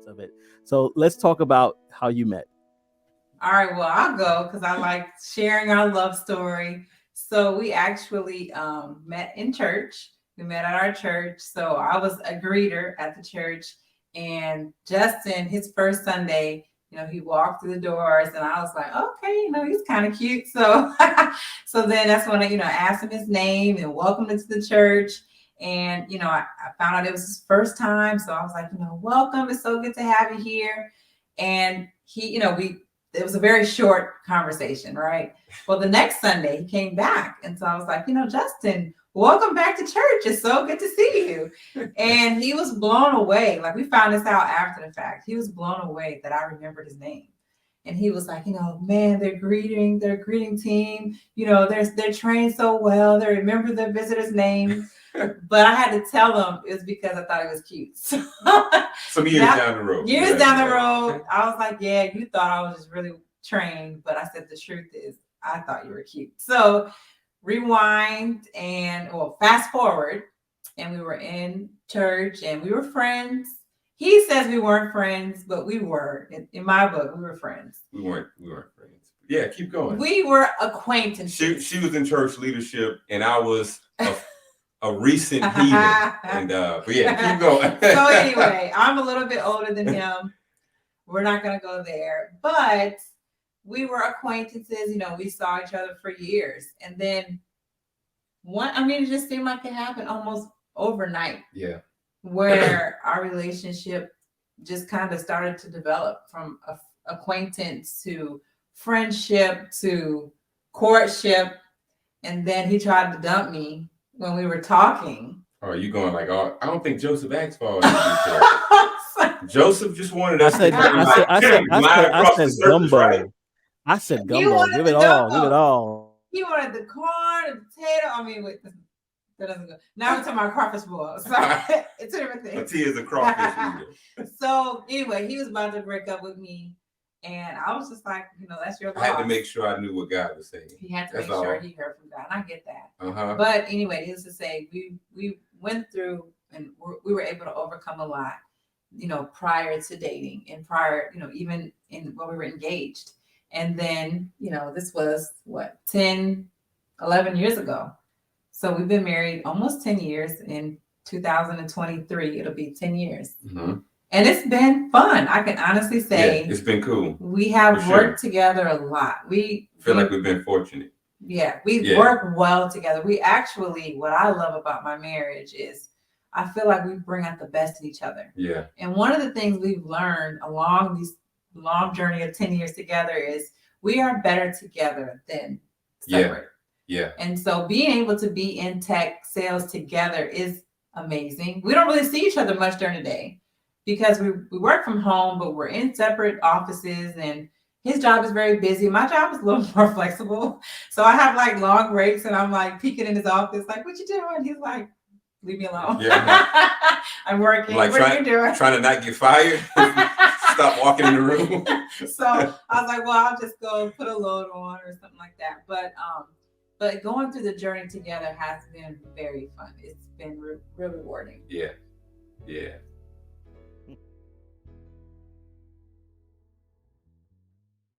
elements of it. So let's talk about how you met. All right, well, I'll go because I like sharing our love story. So we actually met in church. We met at our church. So I was a greeter at the church, and Justin, his first Sunday, he walked through the doors, and I was like, okay, he's kind of cute. So, so then that's when I asked him his name and welcomed him to the church. And I found out it was his first time, so I was like, welcome. It's so good to have you here. And he, it was a very short conversation, right? Well, the next Sunday he came back. And so I was like, Justin, welcome back to church. It's so good to see you. And he was blown away. Like, we found this out after the fact. He was blown away that I remembered his name. And he was like, man, their greeting team, they're trained so well. They remember the visitor's name. But I had to tell them it was because I thought it was cute. So, some years down the road. Years down the road, I was like, yeah, you thought I was just really trained. But I said, the truth is, I thought you were cute. So rewind fast forward. And we were in church and we were friends. He says we weren't friends, but we were. In my book, we were friends. We weren't friends. Yeah, keep going. We were acquaintances. She was in church leadership, and I was a recent heathen. And but yeah, keep going. So anyway, I'm a little bit older than him. We're not gonna go there, but we were acquaintances. We saw each other for years, and then it just seemed like it happened almost overnight. Yeah. Where our relationship just kind of started to develop from acquaintance to friendship to courtship. And then he tried to dump me when we were talking. Oh, you going like, oh, I don't think Joseph asked for all this. Joseph just wanted us to I said gumbo. Right? I said gumbo. Give it all. He wanted the corn, the potato. That doesn't go. Now we're talking about crawfish boil. Sorry, it's a different thing. Tia is a crawfish eater. So anyway, he was about to break up with me, and I was just like, that's your loss. I had to make sure I knew what God was saying. He had to make sure he heard from God, and I get that. But anyway, needless to say, we went through, and we were able to overcome a lot, prior to dating and prior, even when we were engaged. And then, this was 10, 11 years ago. So we've been married almost 10 years. In 2023, it'll be 10 years. Mm-hmm. And it's been fun. I can honestly say it's been cool. We have worked together a lot. We feel like we've been fortunate. Yeah, we work well together. We actually, what I love about my marriage is I feel like we bring out the best in each other. Yeah. And one of the things we've learned along this long journey of 10 years together is we are better together than separate. Yeah. And so being able to be in tech sales together is amazing. We don't really see each other much during the day because we work from home, but we're in separate offices, and his job is very busy. My job is a little more flexible. So I have like long breaks and I'm like peeking in his office, like, what you doing? He's like, leave me alone. Yeah. I'm working. Like what are you doing? Trying to not get fired. Stop walking in the room. So I was like, well, I'll just go put a load on or something like that. But going through the journey together has been very fun. It's been real rewarding. Yeah. Yeah.